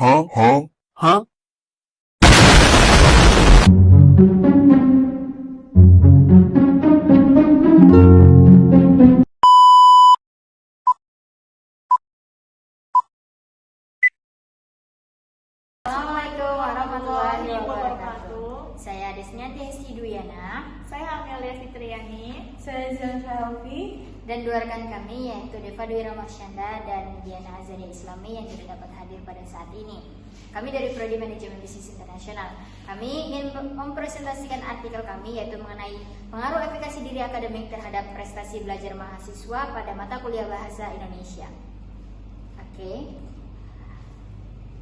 Huh? Huh? Huh? Assalamualaikum warahmatullahi wabarakatuh. Saya Desniati Hesti Duyana. Saya Amelia Fitriani. Saya Zilan Syahrofi. Dan dua rekan kami yaitu Deva Dwi Ramasyanda dan Diana Azania Islami yang tidak dapat hadir pada saat ini. Kami dari Prodi Manajemen Bisnis Internasional. Kami ingin mempresentasikan artikel kami yaitu mengenai pengaruh efikasi diri akademik terhadap prestasi belajar mahasiswa pada mata kuliah Bahasa Indonesia. Oke.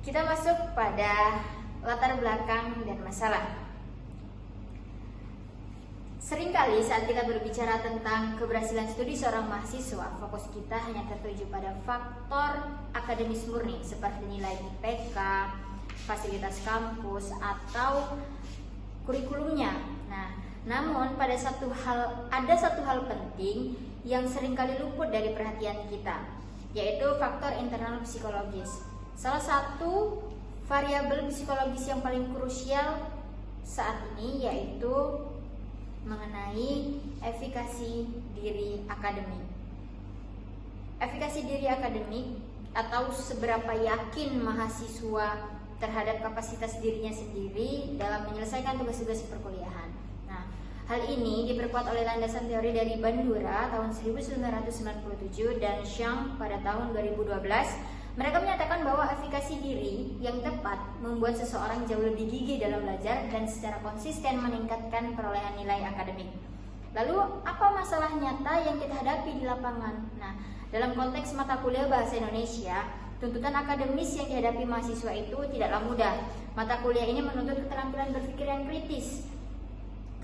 Kita masuk pada latar belakang dan masalah. Seringkali saat kita berbicara tentang keberhasilan studi seorang mahasiswa, fokus kita hanya tertuju pada faktor akademis murni seperti nilai IPK, fasilitas kampus, atau kurikulumnya. Nah, namun ada satu hal penting yang seringkali luput dari perhatian kita, yaitu faktor internal psikologis. Salah satu variabel psikologis yang paling krusial saat ini yaitu mengenai efikasi diri akademik. Efikasi diri akademik atau seberapa yakin mahasiswa terhadap kapasitas dirinya sendiri dalam menyelesaikan tugas-tugas perkuliahan. Nah, hal ini diperkuat oleh landasan teori dari Bandura tahun 1997 dan Xiang pada tahun 2012. Mereka menyatakan bahwa efikasi diri yang tepat membuat seseorang jauh lebih gigih dalam belajar dan secara konsisten meningkatkan perolehan nilai akademik. Lalu, apa masalah nyata yang kita hadapi di lapangan? Nah, dalam konteks mata kuliah Bahasa Indonesia, tuntutan akademis yang dihadapi mahasiswa itu tidaklah mudah. Mata kuliah ini menuntut keterampilan berpikir yang kritis,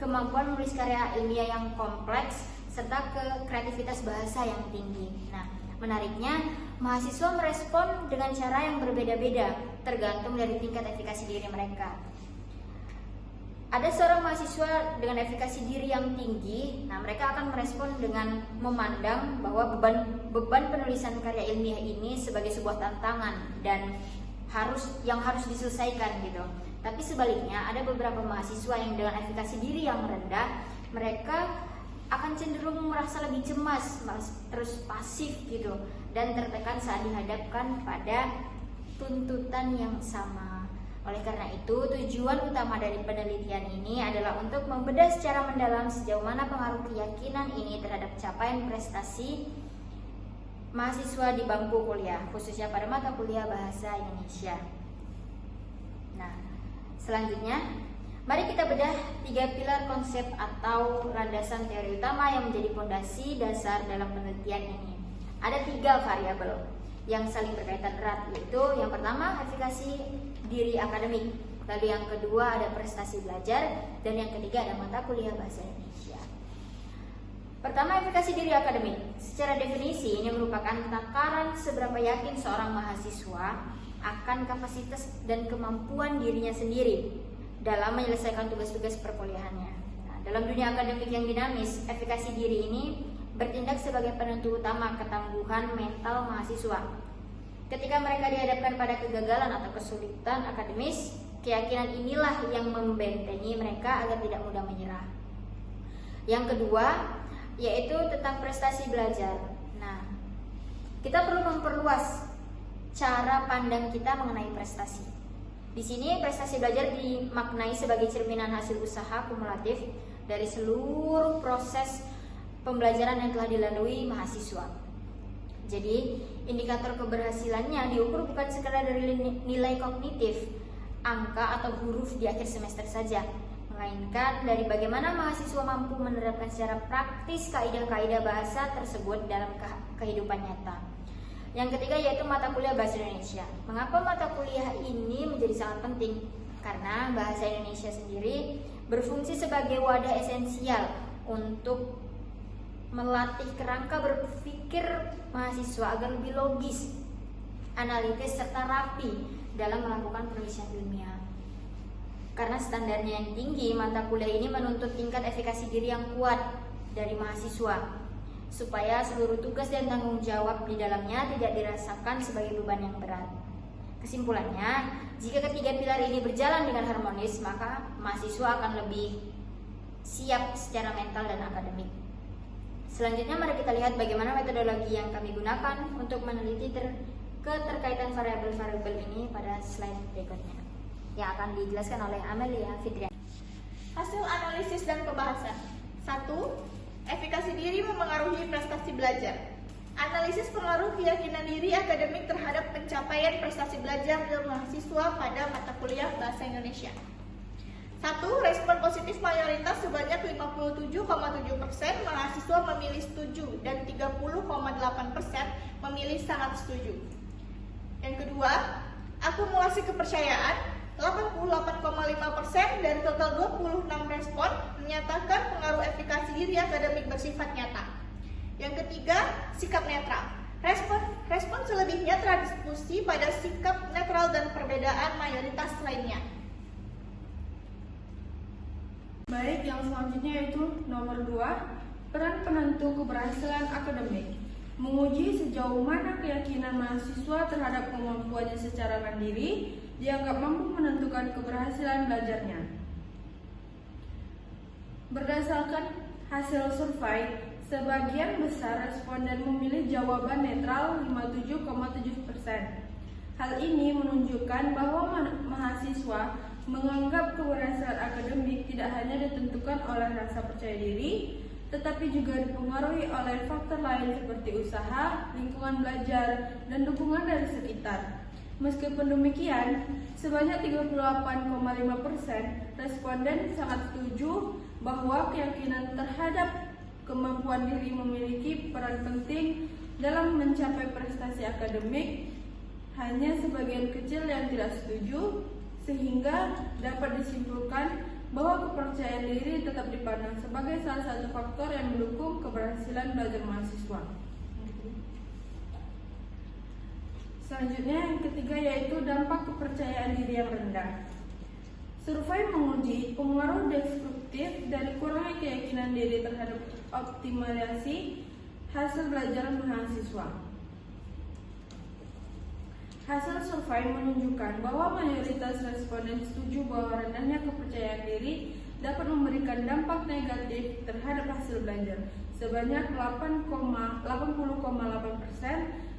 kemampuan menulis karya ilmiah yang kompleks, serta kreativitas bahasa yang tinggi. Nah, menariknya, mahasiswa merespon dengan cara yang berbeda-beda, tergantung dari tingkat efikasi diri mereka. Ada seorang mahasiswa dengan efikasi diri yang tinggi, nah mereka akan merespon dengan memandang bahwa beban penulisan karya ilmiah ini sebagai sebuah tantangan dan harus diselesaikan gitu. Tapi sebaliknya, ada beberapa mahasiswa yang dengan efikasi diri yang rendah, mereka akan cenderung merasa lebih cemas, terus pasif gitu, dan tertekan saat dihadapkan pada tuntutan yang sama. Oleh karena itu, tujuan utama dari penelitian ini adalah untuk membedah secara mendalam sejauh mana pengaruh keyakinan ini terhadap capaian prestasi mahasiswa di bangku kuliah, khususnya pada mata kuliah Bahasa Indonesia. Nah, selanjutnya, mari kita bedah 3 pilar konsep atau landasan teori utama yang menjadi fondasi dasar dalam penelitian ini. Ada 3 variabel yang saling berkaitan erat, yaitu yang pertama efikasi diri akademik, lalu yang kedua ada prestasi belajar, dan yang ketiga ada mata kuliah Bahasa Indonesia. Pertama, efikasi diri akademik. Secara definisi ini merupakan takaran seberapa yakin seorang mahasiswa akan kapasitas dan kemampuan dirinya sendiri dalam menyelesaikan tugas-tugas perkuliahannya. Nah, dalam dunia akademik yang dinamis, efikasi diri ini bertindak sebagai penentu utama ketangguhan mental mahasiswa. Ketika mereka dihadapkan pada kegagalan atau kesulitan akademis, keyakinan inilah yang membentengi mereka agar tidak mudah menyerah. Yang kedua, yaitu tentang prestasi belajar. Nah, kita perlu memperluas cara pandang kita mengenai prestasi. Di sini prestasi belajar dimaknai sebagai cerminan hasil usaha kumulatif dari seluruh proses pembelajaran yang telah dilalui mahasiswa. Jadi, indikator keberhasilannya diukur bukan sekadar dari nilai kognitif, angka atau huruf di akhir semester saja, melainkan dari bagaimana mahasiswa mampu menerapkan secara praktis kaidah-kaidah bahasa tersebut dalam kehidupan nyata. Yang ketiga yaitu mata kuliah Bahasa Indonesia. Mengapa mata kuliah ini menjadi sangat penting? Karena Bahasa Indonesia sendiri berfungsi sebagai wadah esensial untuk melatih kerangka berpikir mahasiswa agar lebih logis, analitis, serta rapi dalam melakukan penulisan ilmiah. Karena standarnya yang tinggi, mata kuliah ini menuntut tingkat efikasi diri yang kuat dari mahasiswa, supaya seluruh tugas dan tanggung jawab di dalamnya tidak dirasakan sebagai beban yang berat. Kesimpulannya, jika ketiga pilar ini berjalan dengan harmonis, maka mahasiswa akan lebih siap secara mental dan akademik. Selanjutnya mari kita lihat bagaimana metodologi yang kami gunakan untuk meneliti keterkaitan variabel-variabel ini pada slide berikutnya, yang akan dijelaskan oleh Amelia Fitriani. Hasil analisis dan pembahasan. 1. Efikasi diri memengaruhi prestasi belajar. Analisis pengaruh keyakinan diri akademik terhadap pencapaian prestasi belajar dari mahasiswa pada mata kuliah Bahasa Indonesia. 1. Respon positif mayoritas sebanyak 57,7% mahasiswa memilih setuju dan 30,8% memilih sangat setuju. Yang kedua, akumulasi kepercayaan 88,5% dari total 26 respon menyatakan pengaruh efikasi diri akademik bersifat nyata. Yang ketiga, sikap netral. Respon selebihnya terdiskusi pada sikap netral dan perbedaan mayoritas lainnya. Baik, yang selanjutnya yaitu nomor 2, peran penentu keberhasilan akademik. Menguji sejauh mana keyakinan mahasiswa terhadap kemampuannya secara mandiri dianggap mampu menentukan keberhasilan belajarnya. Berdasarkan hasil survei, sebagian besar responden memilih jawaban netral 57,7%. Hal ini menunjukkan bahwa mahasiswa menganggap keberhasilan akademik tidak hanya ditentukan oleh rasa percaya diri, tetapi juga dipengaruhi oleh faktor lain seperti usaha, lingkungan belajar, dan dukungan dari sekitar. Meskipun demikian, sebanyak 38,5% responden sangat setuju bahwa keyakinan terhadap kemampuan diri memiliki peran penting dalam mencapai prestasi akademik. Hanya sebagian kecil yang tidak setuju, sehingga dapat disimpulkan bahwa kepercayaan diri tetap dipandang sebagai salah satu faktor yang mendukung keberhasilan belajar mahasiswa. Selanjutnya yang ketiga yaitu dampak kepercayaan diri yang rendah. Survei menguji pengaruh destruktif dari kurangnya keyakinan diri terhadap optimalisasi hasil belajar mahasiswa. Hasil survei menunjukkan bahwa mayoritas responden setuju bahwa rendahnya kepercayaan diri dapat memberikan dampak negatif terhadap hasil belajar. Sebanyak 80,8%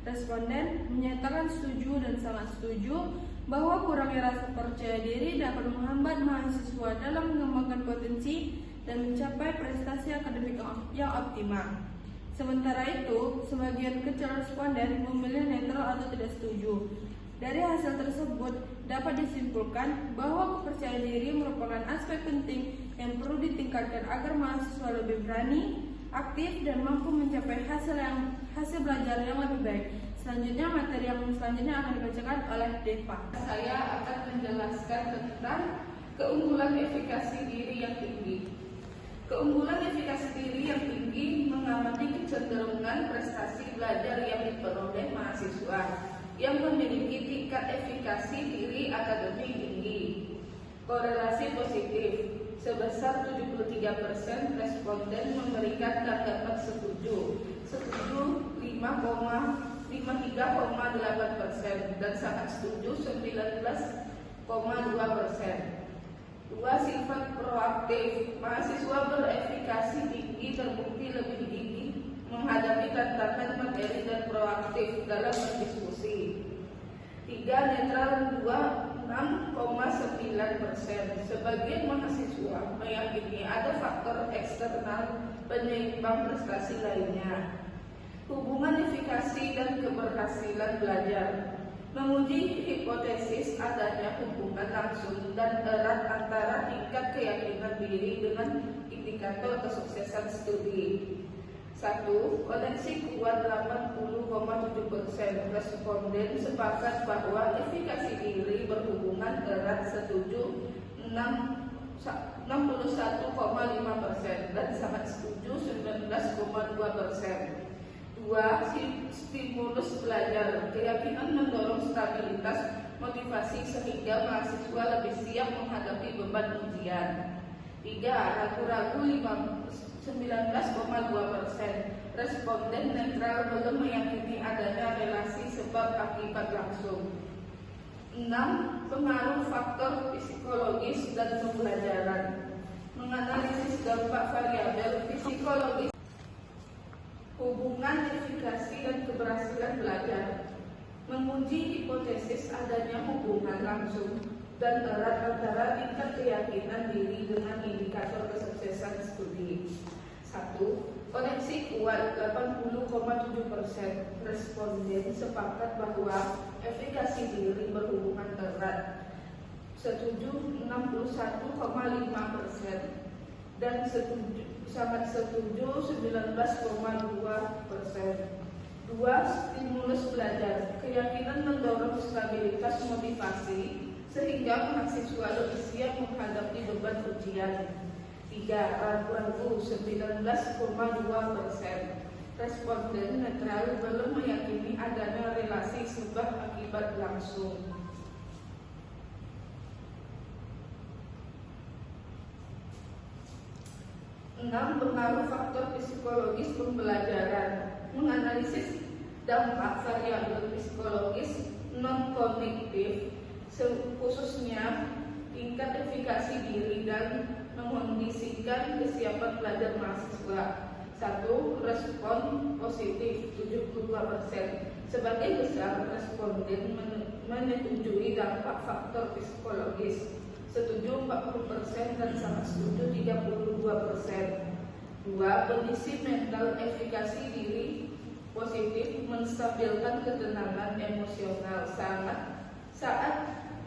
responden menyatakan setuju dan sangat setuju bahwa kurangnya rasa percaya diri dapat menghambat mahasiswa dalam mengembangkan potensi dan mencapai prestasi akademik yang optimal. Sementara itu, sebagian kecil responden memilih netral atau tidak setuju. Dari hasil tersebut dapat disimpulkan bahwa kepercayaan diri merupakan aspek penting yang perlu ditingkatkan agar mahasiswa lebih berani, aktif, dan mampu mencapai hasil belajar yang lebih baik. Selanjutnya, materi yang selanjutnya akan dibacakan oleh Deva. Saya akan menjelaskan tentang keunggulan efikasi diri yang tinggi. Keunggulan efikasi diri yang tinggi mengamati kecenderungan prestasi belajar yang diperoleh mahasiswa yang memiliki tingkat efikasi diri akademik tinggi. Korelasi positif, sebesar 73% responden memberikan tanggapan setuju 53,8% dan sangat setuju 19,2%. 2. Sifat proaktif. Mahasiswa berefikasi tinggi terbukti lebih tinggi menghadapi tantangan materi dan proaktif dalam berdiskusi. 3. Netral 26,9%. Sebagian mahasiswa meyakini ada faktor eksternal penyeimbang prestasi lainnya. Hubungan efikasi dan keberhasilan belajar. Menguji hipotesis adanya hubungan langsung dan erat antara tingkat keyakinan diri dengan indikator kesuksesan studi. 1. Koneksi kuat 80,7%. Responden sepakat bahwa efikasi diri berhubungan erat setuju 61,5% dan sangat setuju 19,2%. 2. Stimulus belajar. Keyakinan mendorong stabilitas motivasi sehingga mahasiswa lebih siap menghadapi beban ujian. 3. Ragu-ragu 19,2%. Responden netral belum meyakini adanya relasi sebab akibat langsung. 6. Pengaruh faktor psikologis dan pembelajaran. Menganalisis dampak variabel psikologis hubungan efikasi dan keberhasilan belajar. Menguji hipotesis adanya hubungan langsung dan erat antara tingkat keyakinan diri dengan indikator kesuksesan studi. 1. Koneksi kuat. 80,7% responden sepakat bahwa efikasi diri berhubungan erat. Setuju 61,5% dan sangat setuju 19,2%. 2. Stimulus belajar. Keyakinan mendorong stabilitas motivasi sehingga mahasiswa lebih siap menghadapi beban ujian. 3. Ragu-ragu 19,2%. Responden netral belum meyakini adanya relasi sebab akibat langsung. 6. Pengaruh faktor psikologis pembelajaran. Menganalisis dampak variabel psikologis non-kognitif khususnya tingkat efikasi diri dan mengondisikan kesiapan belajar mahasiswa. 1. Respon positif 72%. Sebagai besar responden menyetujui dampak faktor psikologis. Setuju 40% dan sangat setuju 32%. 2. Kondisi mental efikasi diri positif menstabilkan ketenangan emosional saat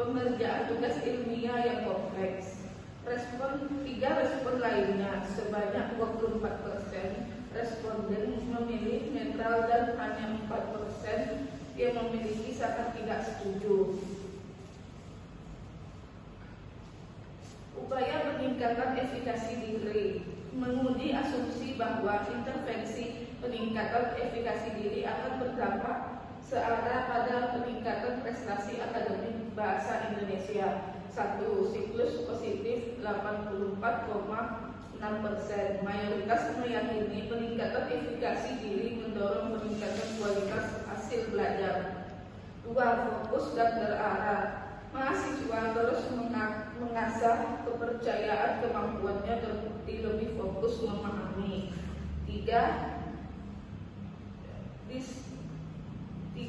pengerjaan tugas ilmiah yang kompleks. 3. Respon lainnya sebanyak 24% responden memilih netral dan hanya 4% yang memiliki sangat tidak setuju. Upaya peningkatan efikasi diri. Menguji asumsi bahwa intervensi peningkatan efikasi diri akan berdampak searah pada peningkatan prestasi akademik bahasa Indonesia. 1. Siklus positif 84,6%. Mayoritas meyakini peningkatan efikasi diri mendorong peningkatan kualitas hasil belajar. 2. Fokus dan terarah. Mahasiswa terus mengasah kepercayaan kemampuannya terbukti lebih fokus memahami. 3.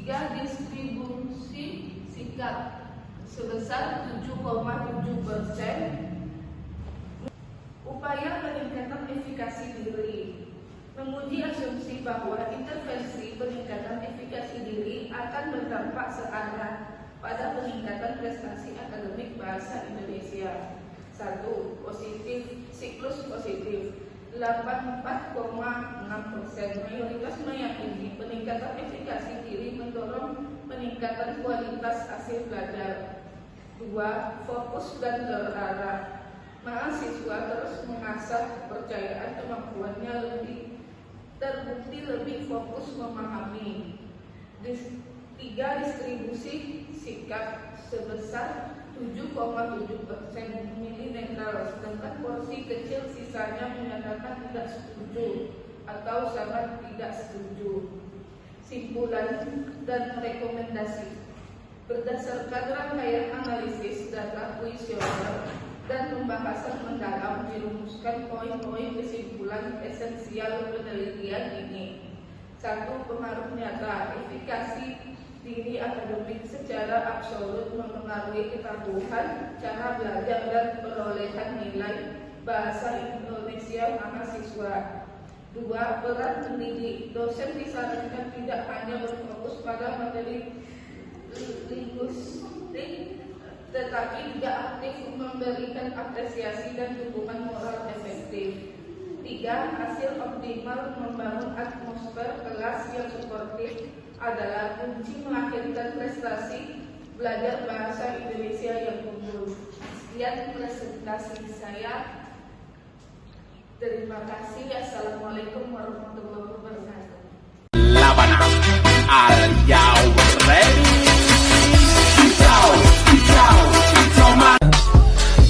Distribusi sikap sebesar 7,7%. Upaya peningkatan efikasi diri. Menguji asumsi bahwa intervensi peningkatan efikasi diri akan berdampak searah pada peningkatan prestasi akademik bahasa Indonesia. 1. Siklus positif 84,6%. Mayoritas meyakini peningkatan efikasi diri mendorong peningkatan kualitas hasil belajar. 2. Fokus dan terarah. Mahasiswa terus mengasah kepercayaan kemampuannya terbukti lebih fokus memahami. 3. Distribusi sikap sebesar 7,7% memilih netral, sedangkan porsi kecil sisanya menyatakan tidak setuju atau sangat tidak setuju. Simpulan dan rekomendasi. Berdasarkan rangkaian analisis data kuesioner dan pembahasan mendalam, dirumuskan poin-poin kesimpulan esensial penelitian ini. 1. Pengaruh nyata. Efikasi diri akademik secara absolut mempengaruhi ketangguhan, cara belajar dan perolehan nilai bahasa Indonesia mahasiswa. 2. Peran pendidik. Dosen disarankan tidak hanya berfokus pada materi linguistik, tetapi juga aktif memberikan apresiasi dan dukungan moral efektif. 3. Hasil optimal membangun atmosfer kelas yang suportif adalah kunci melahirkan prestasi belajar bahasa Indonesia yang unggul. Sekian presentasi saya. Terima kasih. Assalamualaikum warahmatullahi wabarakatuh.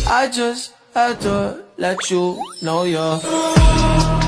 I just had to let you know you're